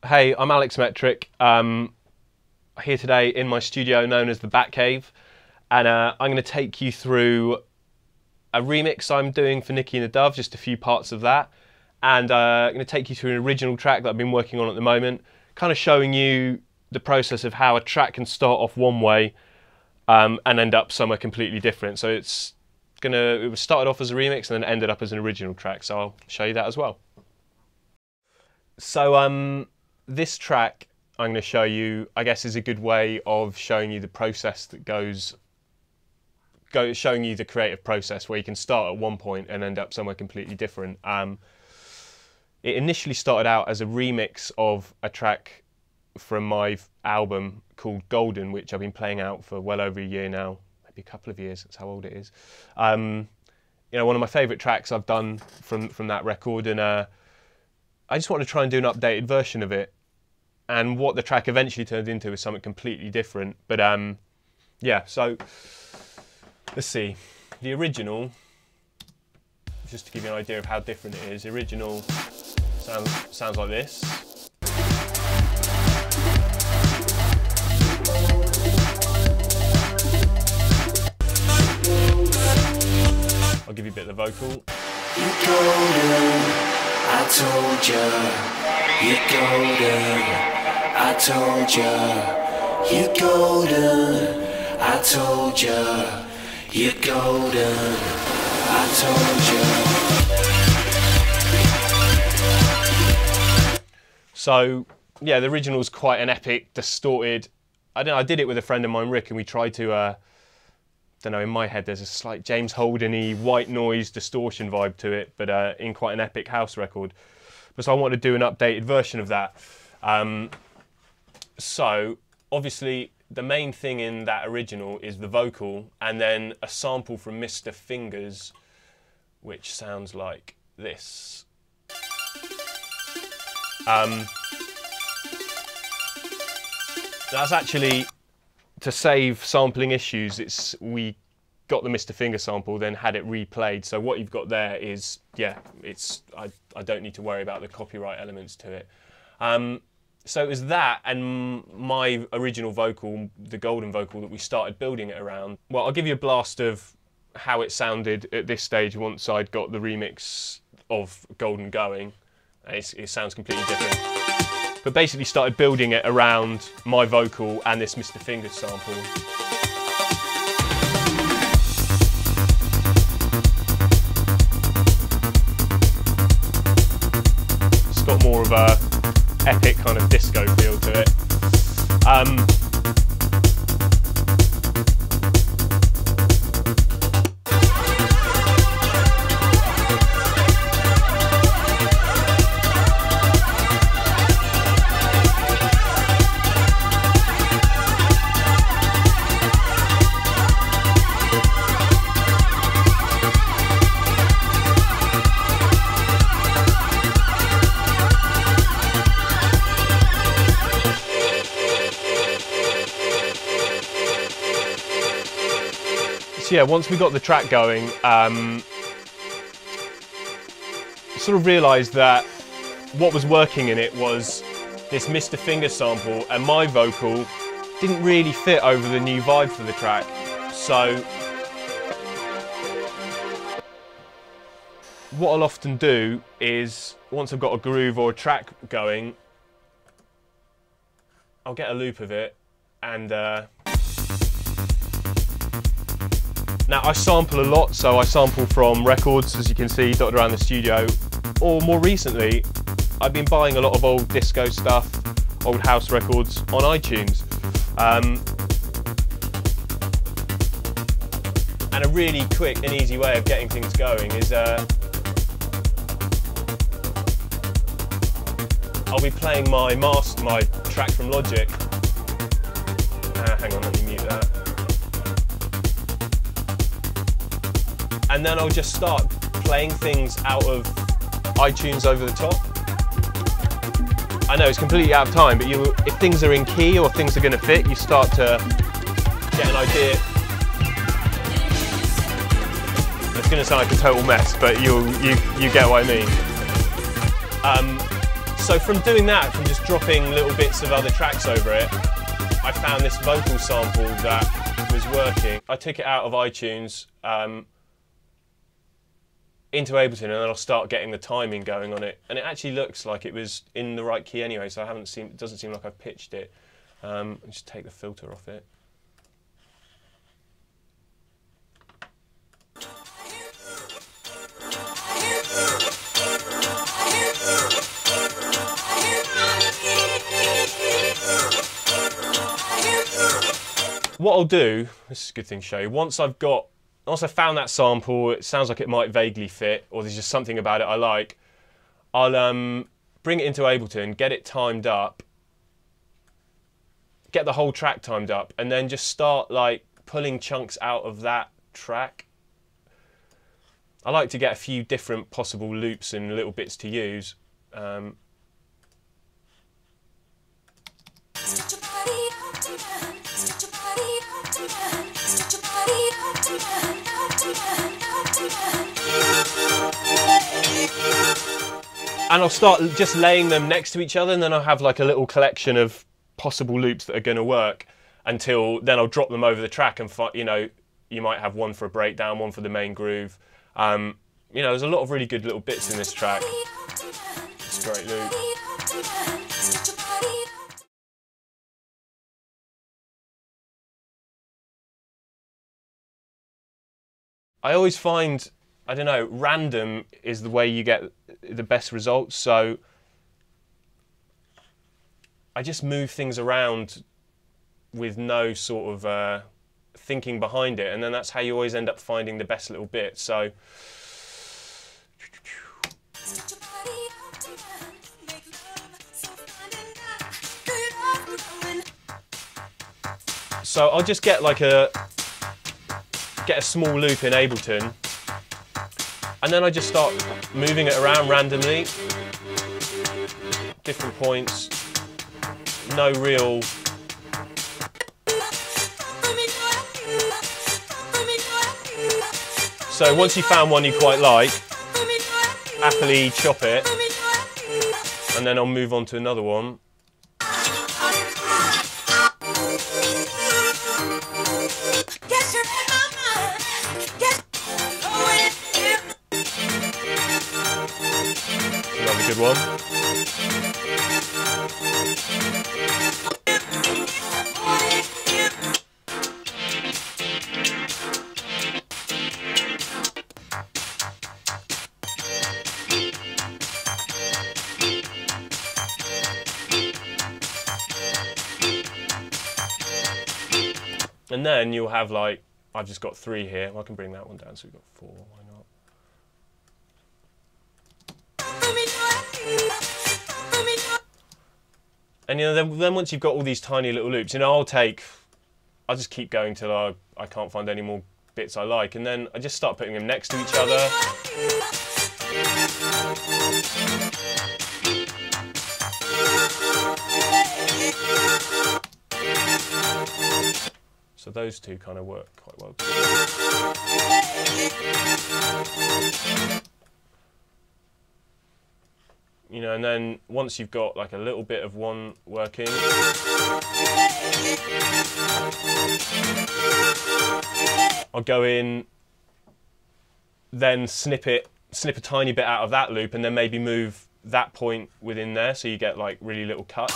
Hey, I'm Alex Metric, here today in my studio known as the Batcave, and I'm going to take you through a remix I'm doing for Nicky and the Dove, just a few parts of that, and I'm going to take you through an original track that I've been working on at the moment, kind of showing you the process of how a track can start off one way and end up somewhere completely different. So it was started off as a remix and then ended up as an original track, so I'll show you that as well. So this track I'm going to show you, I guess, is a good way of showing you the process that showing you the creative process where you can start at one point and end up somewhere completely different. It initially started out as a remix of a track from my album called Golden, which I've been playing out for well over a year now, maybe a couple of years, that's how old it is. You know, one of my favourite tracks I've done from that record, and I just want to try and do an updated version of it. And what the track eventually turned into is something completely different. But yeah, so let's see. The original, just to give you an idea of how different it is, the original sounds like this. I'll give you a bit of the vocal. You're golden, I told ya. You're golden, I told ya. You're golden, I told ya. You're golden, I told ya. So yeah, the original's quite an epic, distorted. I did it with a friend of mine, Rick, and we tried to. Don't know, in my head there's a slight James Holden-y white noise distortion vibe to it, but in quite an epic house record. But so I want to do an updated version of that. So obviously the main thing in that original is the vocal and then a sample from Mr. Fingers, which sounds like this. That's actually, to save sampling issues, we got the Mr. Finger sample, then had it replayed. So what you've got there is, yeah, I don't need to worry about the copyright elements to it. So it was that and my original vocal, the Golden vocal, that we started building it around. Well, I'll give you a blast of how it sounded at this stage once I'd got the remix of Golden going. It sounds completely different. But basically started building it around my vocal and this Mr. Fingers sample. It's got more of a epic kind of disco feel to it. So yeah, once we got the track going, sort of realised that what was working in it was this Mr. Finger sample, and my vocal didn't really fit over the new vibe for the track. So what I'll often do is, once I've got a groove or a track going, I'll get a loop of it and now I sample a lot, so I sample from records, as you can see, dotted around the studio, or more recently, I've been buying a lot of old disco stuff, old house records on iTunes. And a really quick and easy way of getting things going is I'll be playing my track from Logic. Hang on, let me mute that. And then I'll just start playing things out of iTunes over the top. I know it's completely out of time, but if things are in key or things are going to fit, you start to get an idea. going to sound like a total mess, but you get what I mean. So from doing that, from just dropping little bits of other tracks over it, I found this vocal sample that was working. I took it out of iTunes into Ableton, and then I'll start getting the timing going on it. And it actually looks like it was in the right key anyway, so it doesn't seem like I've pitched it. Just take the filter off it. What I'll do, this is a good thing to show you, once I've found that sample, it sounds like it might vaguely fit, or there's just something about it I like, I'll bring it into Ableton, get it timed up, get the whole track timed up, and then just start like pulling chunks out of that track. I like to get a few different possible loops and little bits to use. And I'll start just laying them next to each other, and then I'll have like a little collection of possible loops that are going to work, until then I'll drop them over the track, and you know, you might have one for a breakdown, one for the main groove. You know, there's a lot of really good little bits in this track. It's a great loop. I always find, I don't know, random is the way you get the best results. So I just move things around with no sort of thinking behind it, and then that's how you always end up finding the best little bit. So I'll just get like a small loop in Ableton, and then I just start moving it around randomly, different points, no real. So once you found one you quite like, happily chop it, and then I'll move on to another one. Another good one. And then you'll have like, I've just got 3 here. Well, I can bring that one down, so we've got 4. Why not? And you know, then once you've got all these tiny little loops, you know, I'll just keep going till I can't find any more bits I like, and then I just start putting them next to each other. So those two kind of work quite well. You know, and then once you've got like a little bit of one working, I'll go in, then snip a tiny bit out of that loop, and then maybe move that point within there, so you get like really little cuts.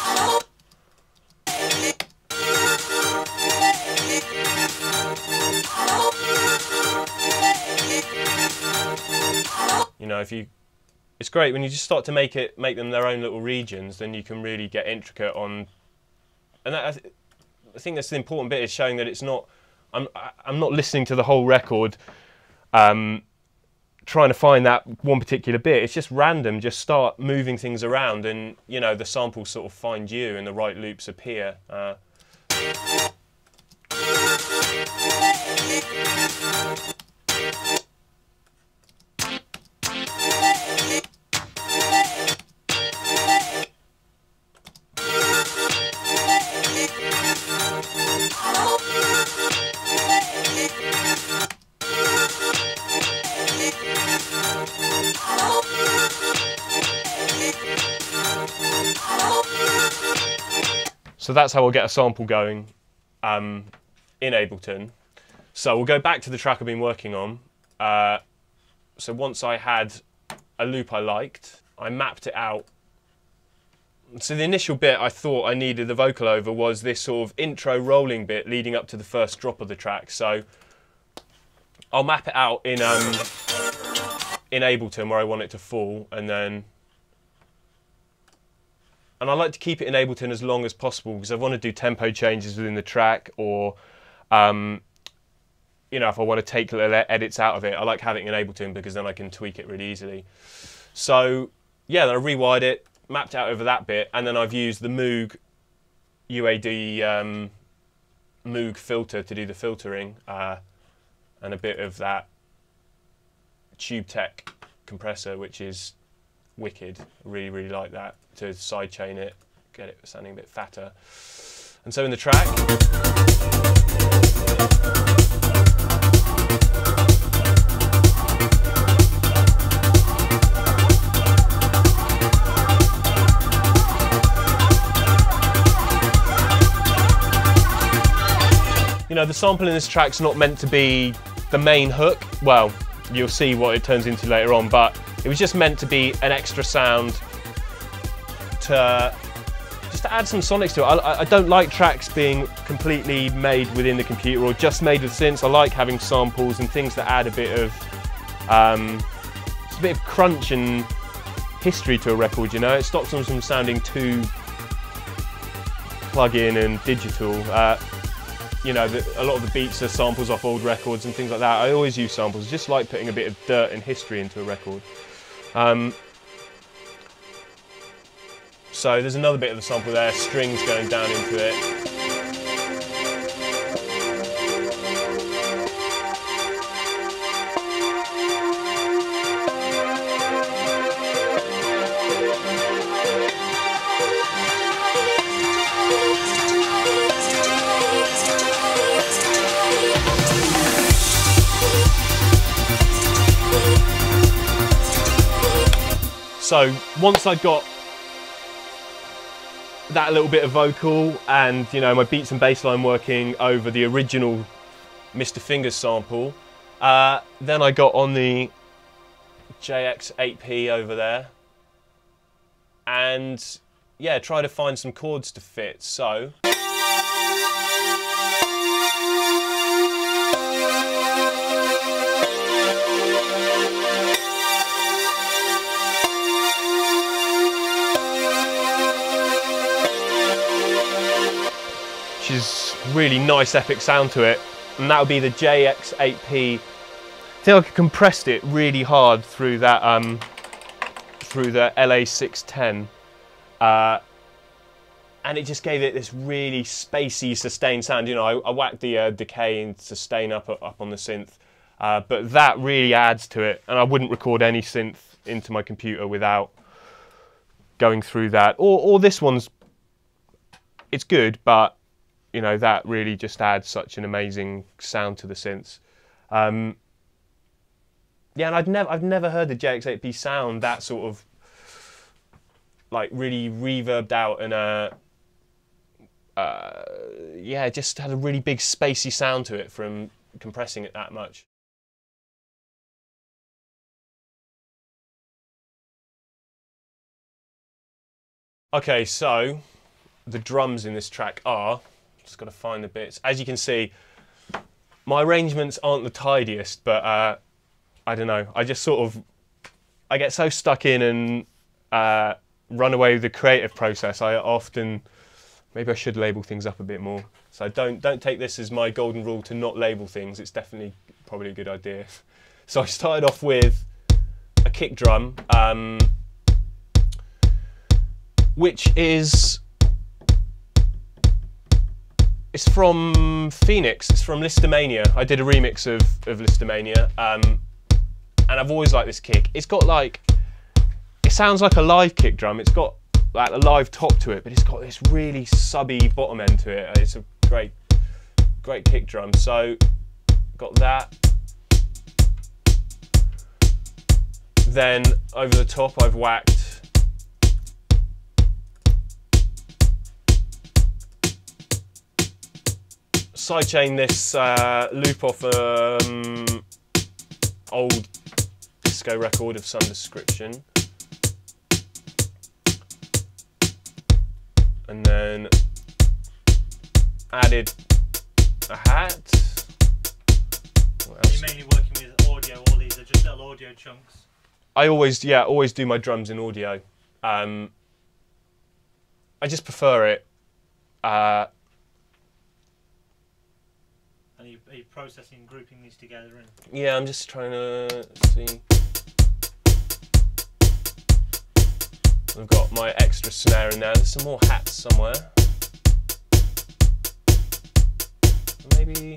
You know, it's great when you just start to make them their own little regions, then you can really get intricate on. And I think that's the important bit, is showing that it's not. I'm not listening to the whole record, trying to find that one particular bit. It's just random. Just start moving things around, and you know, the samples sort of find you, and the right loops appear. So that's how I'll get a sample going in Ableton. So we'll go back to the track I've been working on. So once I had a loop I liked, I mapped it out. So the initial bit I thought I needed the vocal over was this sort of intro rolling bit leading up to the first drop of the track. So I'll map it out in Ableton where I want it to fall, and I like to keep it in Ableton as long as possible because I want to do tempo changes within the track, or you know, if I want to take little edits out of it, I like having it in Ableton because then I can tweak it really easily. So yeah, then I rewired it, mapped out over that bit, and then I've used the Moog UAD Moog filter to do the filtering, and a bit of that Tube Tech compressor, which is wicked. I really, really like that, to sidechain it, get it sounding a bit fatter. And so in the track, you know, the sample in this track's not meant to be the main hook. Well, you'll see what it turns into later on, but it was just meant to be an extra sound just to add some sonics to it. I don't like tracks being completely made within the computer or just made with synths. I like having samples and things that add a bit of just a bit of crunch and history to a record, you know. It stops them from sounding too plug-in and digital. You know, a lot of the beats are samples off old records and things like that. I always use samples, just like putting a bit of dirt and history into a record. So there's another bit of the sample there, strings going down into it. So once I got that little bit of vocal and, you know, my beats and bass line working over the original Mr. Fingers sample, then I got on the JX8P over there and yeah, try to find some chords to fit. So which is really nice epic sound to it, and that would be the JX8P. I think I compressed it really hard through that through the LA610, and it just gave it this really spacey sustained sound. You know, I whacked the decay and sustain up on the synth, but that really adds to it, and I wouldn't record any synth into my computer without going through that. Or this one's, it's good, but you know, that really just adds such an amazing sound to the synths. Yeah, and I've never heard the JX8P sound that sort of like really reverbed out, and yeah, it just had a really big spacey sound to it from compressing it that much. Okay, so the drums in this track are, just got to find the bits. As you can see, my arrangements aren't the tidiest, but I don't know. I just sort of, I get so stuck in and run away with the creative process. I often, maybe I should label things up a bit more. So don't take this as my golden rule to not label things. It's definitely probably a good idea. So I started off with a kick drum, which is, it's from Phoenix, it's from Listomania. I did a remix of Listomania, and I've always liked this kick. It's got like, it sounds like a live kick drum. It's got like a live top to it, but it's got this really subby bottom end to it. It's a great kick drum. So got that. Then over the top I've whacked sidechain this loop off old disco record of some description, and then added a hat. What else? You're mainly working with audio. All these are just little audio chunks. I always do my drums in audio. I just prefer it. And are you processing, grouping these together? And Yeah, I'm just trying to see. I've got my extra snare in there. There's some more hats somewhere. Maybe.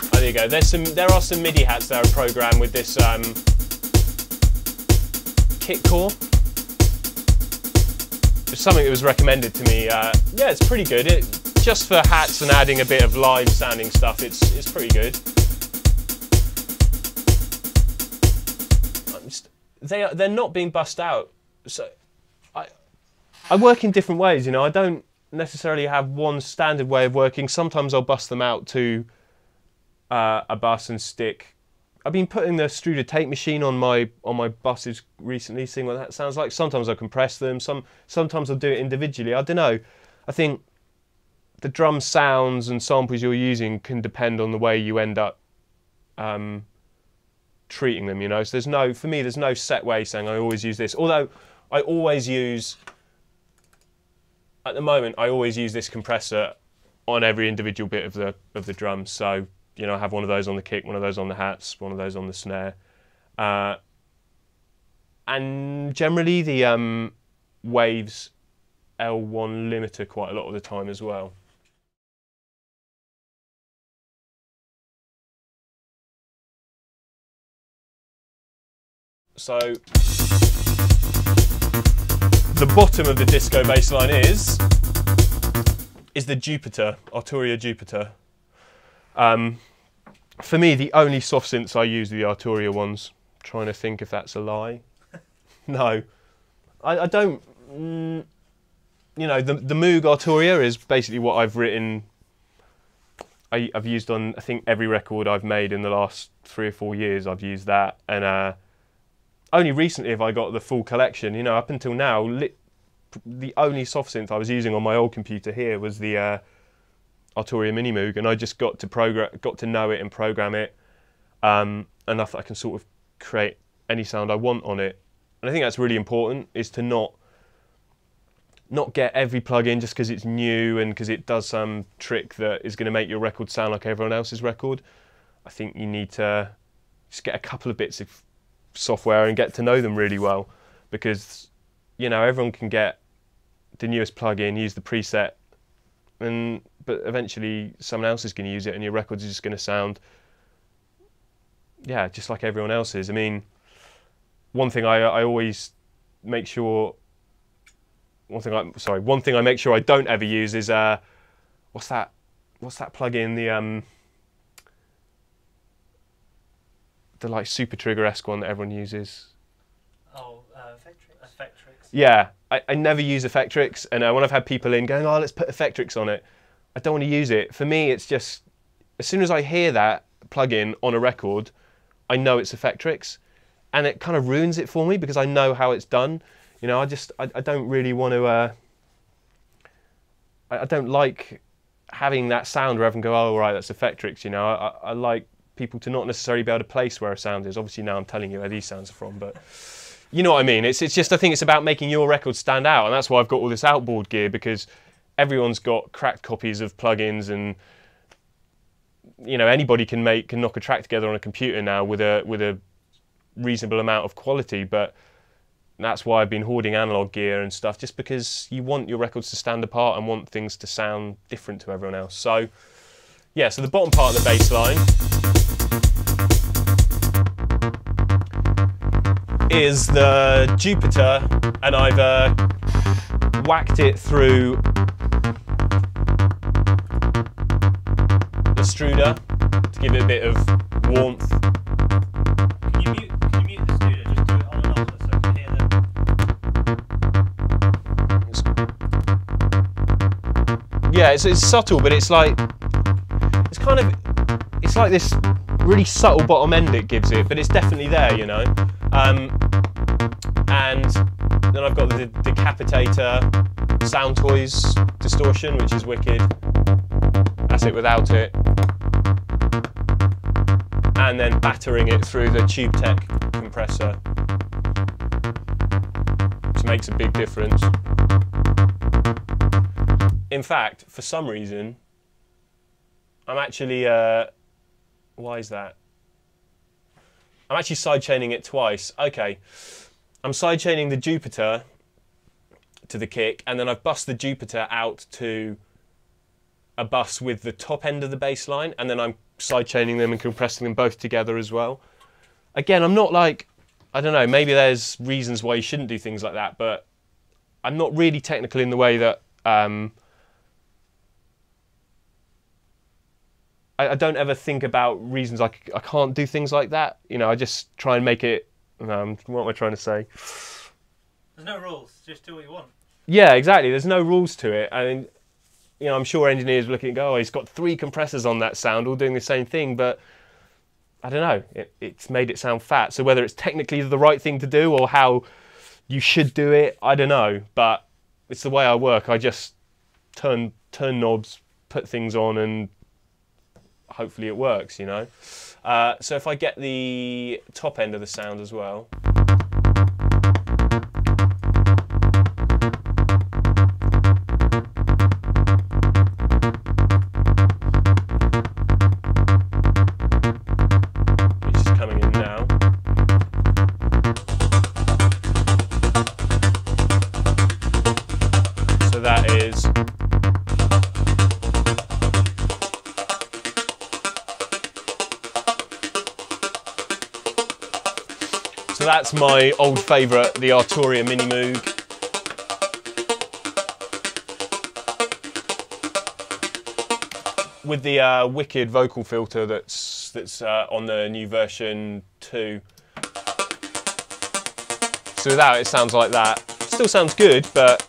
Oh, there you go. There are some MIDI hats that are programmed with this kit core. It's something that was recommended to me. Yeah, it's pretty good. Just for hats and adding a bit of live sounding stuff, it's pretty good. They're not being bussed out. So I work in different ways, you know. I don't necessarily have one standard way of working. Sometimes I'll bust them out to a bus and stick. I've been putting the Struder tape machine on my buses recently, seeing what that sounds like. Sometimes I'll compress them. Sometimes I'll do it individually. I don't know. I think the drum sounds and samples you're using can depend on the way you end up treating them, you know. So for me there's no set way saying I always use this. Although I always use, at the moment, I always use this compressor on every individual bit of the drum. So, you know, I have one of those on the kick, one of those on the hats, one of those on the snare. And generally the Waves L1 limiter quite a lot of the time as well. So the bottom of the disco bass line is the Jupiter, Arturia Jupiter. For me, the only soft synths I use are the Arturia ones. I'm trying to think if that's a lie. No, I don't. You know, the Moog Arturia is basically what I've written. I've used on, I think, every record I've made in the last 3 or 4 years. I've used that, and only recently have I got the full collection. You know, up until now, the only soft synth I was using on my old computer here was the Arturia Mini Moog, and I just got to know it and program it enough that I can sort of create any sound I want on it. And I think that's really important, is to not get every plugin just because it's new and because it does some trick that is going to make your record sound like everyone else's record. I think you need to just get a couple of bits of software and get to know them really well, because, you know, everyone can get the newest plugin, use the preset, but eventually someone else is going to use it and your record's just going to sound, yeah, just like everyone else's. I mean, one thing I always make sure, one thing I make sure I don't ever use is what's that plugin, the like Super Trigger-esque one that everyone uses. Oh, Effectrix. Yeah, I never use Effectrix, and when I've had people in going, oh, let's put Effectrix on it, I don't want to use it. For me, it's just, as soon as I hear that plugin on a record, I know it's Effectrix, and it kind of ruins it for me because I know how it's done. You know, I don't really want to, I don't like having that sound where everyone go, oh, right, that's Effectrix, you know. I like people to not necessarily be able to place where a sound is. Obviously now I'm telling you where these sounds are from, but you know what I mean. It's just, I think it's about making your record stand out, and that's why I've got all this outboard gear, because everyone's got cracked copies of plugins, and you know, anybody can knock a track together on a computer now with a reasonable amount of quality. But that's why I've been hoarding analog gear and stuff, just because you want your records to stand apart and want things to sound different to everyone else. So yeah, so the bottom part of the bass line is the Jupiter, and I've whacked it through the Struder to give it a bit of warmth. Can you mute the Struder? Just do it on and off so I can hear Yeah, it's subtle, but it's like, it's kind of, it's like this really subtle bottom end it gives it, but it's definitely there, you know. And then I've got the Decapitator Sound Toys distortion, which is wicked. That's it without it. And then battering it through the Tube Tech compressor, which makes a big difference. In fact, for some reason, I'm actually, why is that? I'm actually sidechaining it twice. Okay, I'm sidechaining the Jupiter to the kick, and then I've bussed the Jupiter out to a bus with the top end of the bass line, and then I'm sidechaining them and compressing them both together as well. Again, I'm not like, I don't know, maybe there's reasons why you shouldn't do things like that, but I'm not really technical in the way that I don't ever think about reasons I can't do things like that. You know, I just try and make it, what am I trying to say? There's no rules, just do what you want. Yeah, exactly, there's no rules to it. I mean, you know, I'm sure engineers look and go, oh, he's got 3 compressors on that sound all doing the same thing, but I don't know, it's made it sound fat. So whether it's technically the right thing to do or how you should do it, I don't know, but it's the way I work. I just turn knobs, put things on, and hopefully it works, you know. So if I get the top end of the sound as well. Which is coming in now. So that is So that's my old favourite, the Arturia Mini Moog. With the wicked vocal filter that's on the new version 2. So without it sounds like that. Still sounds good, but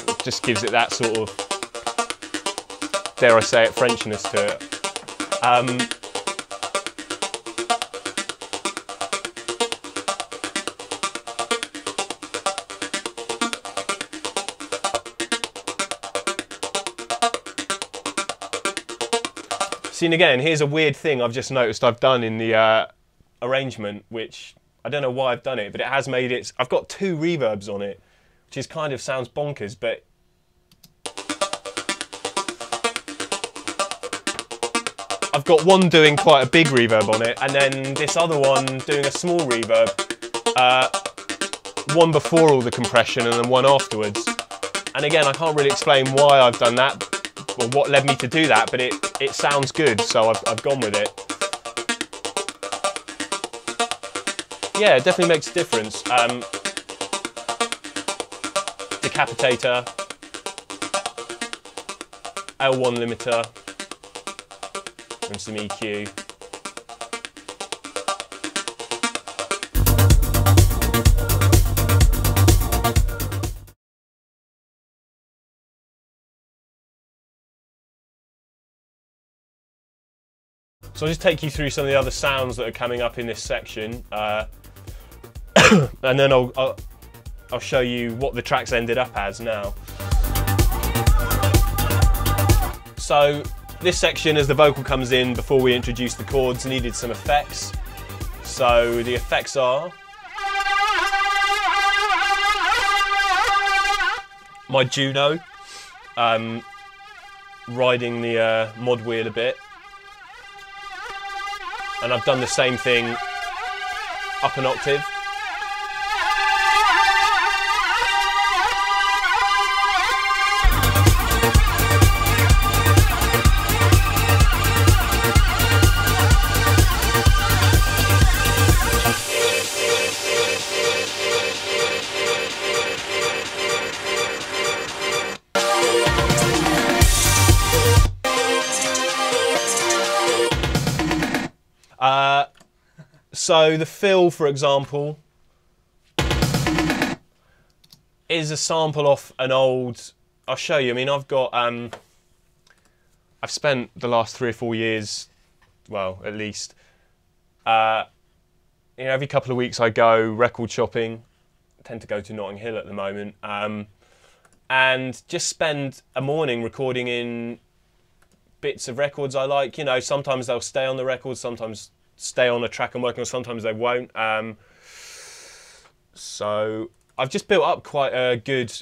it just gives it that sort of, dare I say it, Frenchiness to it. See, and again, here's a weird thing I've just noticed I've done in the arrangement, which I don't know why I've done it, but it has made it, I've got 2 reverbs on it, which is kind of sounds bonkers, but I've got one doing quite a big reverb on it, and then this other one doing a small reverb, one before all the compression and then one afterwards. And again, I can't really explain why I've done that, or what led me to do that, but it sounds good, so I've gone with it. Yeah, it definitely makes a difference. Decapitator, L1 limiter, and some EQ. So I'll just take you through some of the other sounds that are coming up in this section, and then I'll show you what the tracks ended up as now. So this section, as the vocal comes in before we introduce the chords, needed some effects. So the effects are my Juno, riding the mod wheel a bit. And I've done the same thing up an octave. So the fill, for example, is a sample off an old, I'll show you, I mean I've got I've spent the last 3 or 4 years, well, at least, you know, every couple of weeks I go record shopping. I tend to go to Notting Hill at the moment, and just spend a morning recording in bits of records I like. You know, sometimes they'll stay on the record, sometimes stay on a track I'm working on, sometimes they won't. So I've just built up quite a good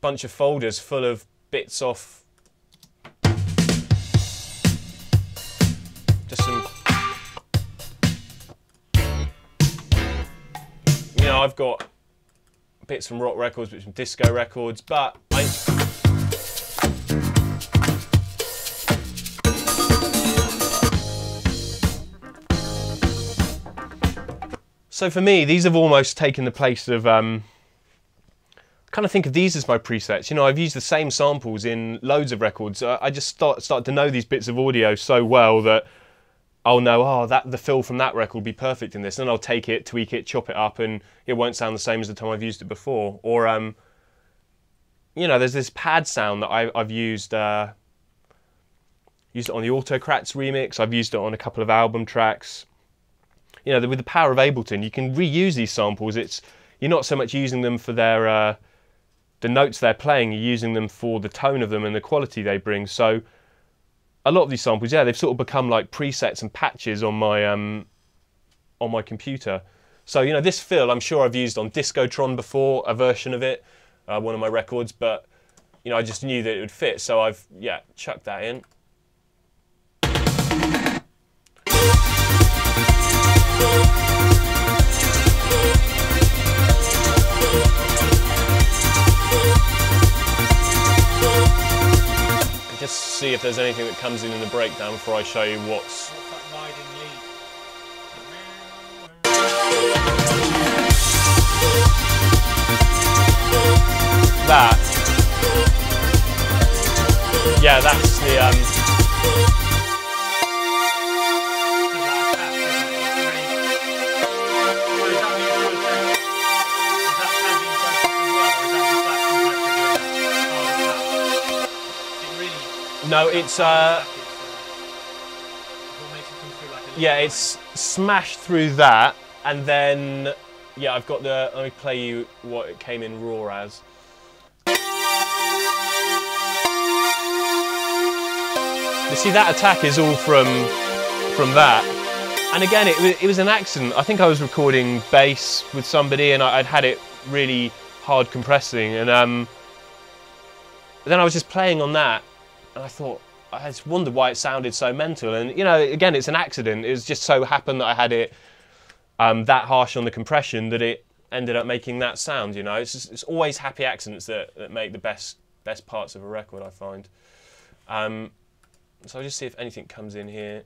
bunch of folders full of bits off just some, you know, I've got bits from rock records, bits from disco records, but so for me, these have almost taken the place of, I kind of think of these as my presets. You know, I've used the same samples in loads of records. I just start to know these bits of audio so well that I'll know, oh, the fill from that record will be perfect in this. And then I'll take it, tweak it, chop it up, and it won't sound the same as the time I've used it before. Or, you know, there's this pad sound that I've used. Used it on the Autocrats remix. I've used it on a couple of album tracks. You know, with the power of Ableton, you can reuse these samples. You're not so much using them for their the notes they're playing. You're using them for the tone of them and the quality they bring. So a lot of these samples, yeah, they've sort of become like presets and patches on my computer. So, you know, this fill I'm sure I've used on Discotron before, a version of it, one of my records. But you know, I just knew that it would fit, so I've chucked that in. Just see if there's anything that comes in the breakdown before I show you what's that riding lead? that. Yeah, that's the no, it's yeah, it's smashed through that, and then yeah, I've got the. Let me play you what it came in raw as. You see, that attack is all from that, and again, it was an accident. I think I was recording bass with somebody, and I'd had it really hard compressing, and then I was just playing on that. And I thought, I just wondered why it sounded so mental. And, you know, again, it's an accident. It was just so happened that I had it that harsh on the compression that it ended up making that sound, you know. It's always happy accidents that make the best parts of a record, I find. So I'll just see if anything comes in here.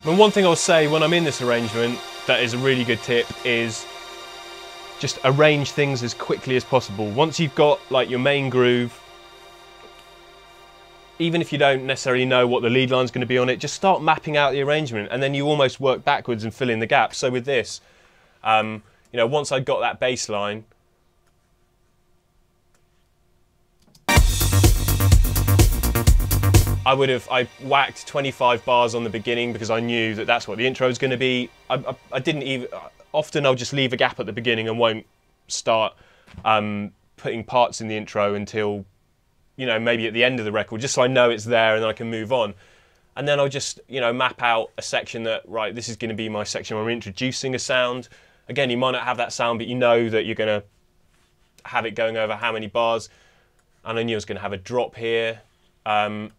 And one thing I'll say when I'm in this arrangement that is a really good tip is just arrange things as quickly as possible. Once you've got like your main groove, even if you don't necessarily know what the lead line is going to be on it, just start mapping out the arrangement, and then you almost work backwards and fill in the gaps. So with this, you know, once I got that bass line, I whacked 25 bars on the beginning because I knew that that's what the intro was going to be. I didn't even, often I'll just leave a gap at the beginning and won't start putting parts in the intro until, you know, maybe at the end of the record, just so I know it's there and then I can move on. And then I'll just, you know, map out a section that, right, this is going to be my section where I'm introducing a sound. Again, you might not have that sound, but you know that you're going to have it going over how many bars. and I knew I was going to have a drop here. And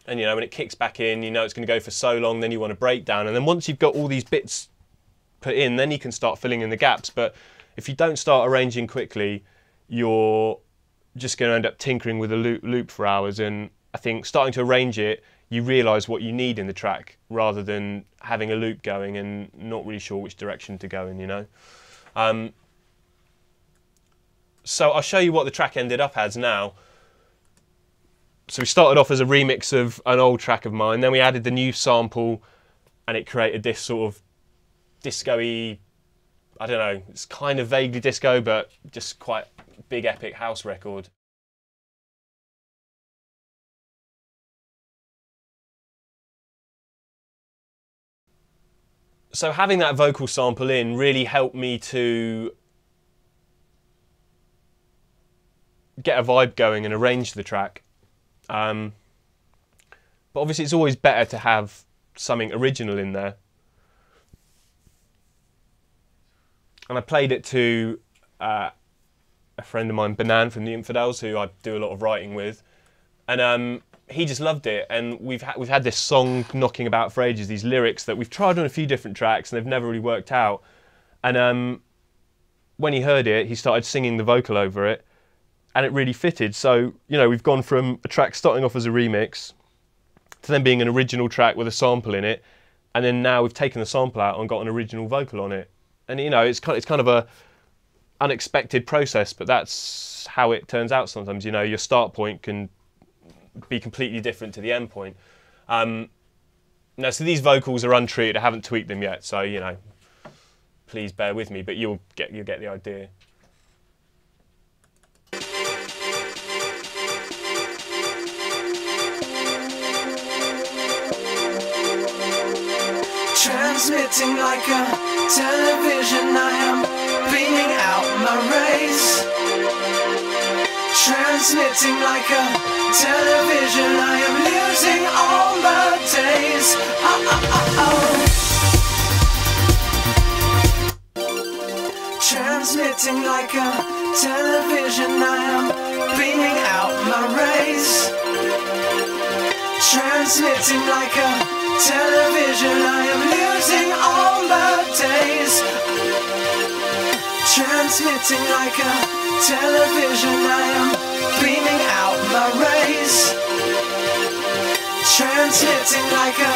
you know, when it kicks back in, you know it's going to go for so long, then you want a breakdown. And then once you've got all these bits put in, then you can start filling in the gaps. But if you don't start arranging quickly, you're just going to end up tinkering with a loop for hours. And I think starting to arrange it, you realise what you need in the track rather than having a loop going and not really sure which direction to go in, you know. So I'll show you what the track ended up as now. So we started off as a remix of an old track of mine, then we added the new sample and it created this sort of disco-y, I don't know, it's kind of vaguely disco but just quite big epic house record. So having that vocal sample in really helped me to get a vibe going and arrange the track. But obviously it's always better to have something original in there. And I played it to a friend of mine, Banan from the Infidels, who I do a lot of writing with, and he just loved it. And we've had this song knocking about for ages, these lyrics that we've tried on a few different tracks and they've never really worked out. And when he heard it, he started singing the vocal over it. And it really fitted. So, you know, we've gone from a track starting off as a remix to then being an original track with a sample in it, and then now we've taken the sample out and got an original vocal on it. And you know, it's kind of a unexpected process, but that's how it turns out sometimes. You know, your start point can be completely different to the end point. Now, so these vocals are untreated. I haven't tweaked them yet, so you know, please bear with me. But you'll get the idea. Transmitting like a television, I am beaming out my rays. Transmitting like a television, I am losing all my days. Transmitting like a television, I am beaming out my rays. Transmitting like a television, I am losing all my days. Transmitting like a television, I am beaming out my rays. Transmitting like a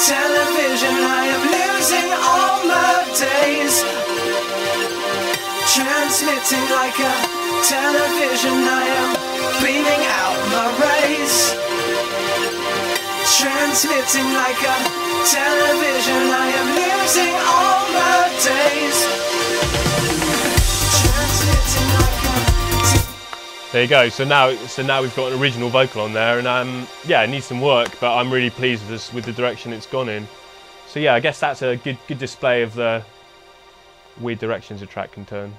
television, I am losing all my days. Transmitting like a television, I am beaming out my rays. Transmitting like a television, I am losing all my days. Transmitting like a There you go. So now we've got an original vocal on there, and yeah, it needs some work, but I'm really pleased with the direction it's gone in. So yeah, I guess that's a good display of the weird directions a track can turn.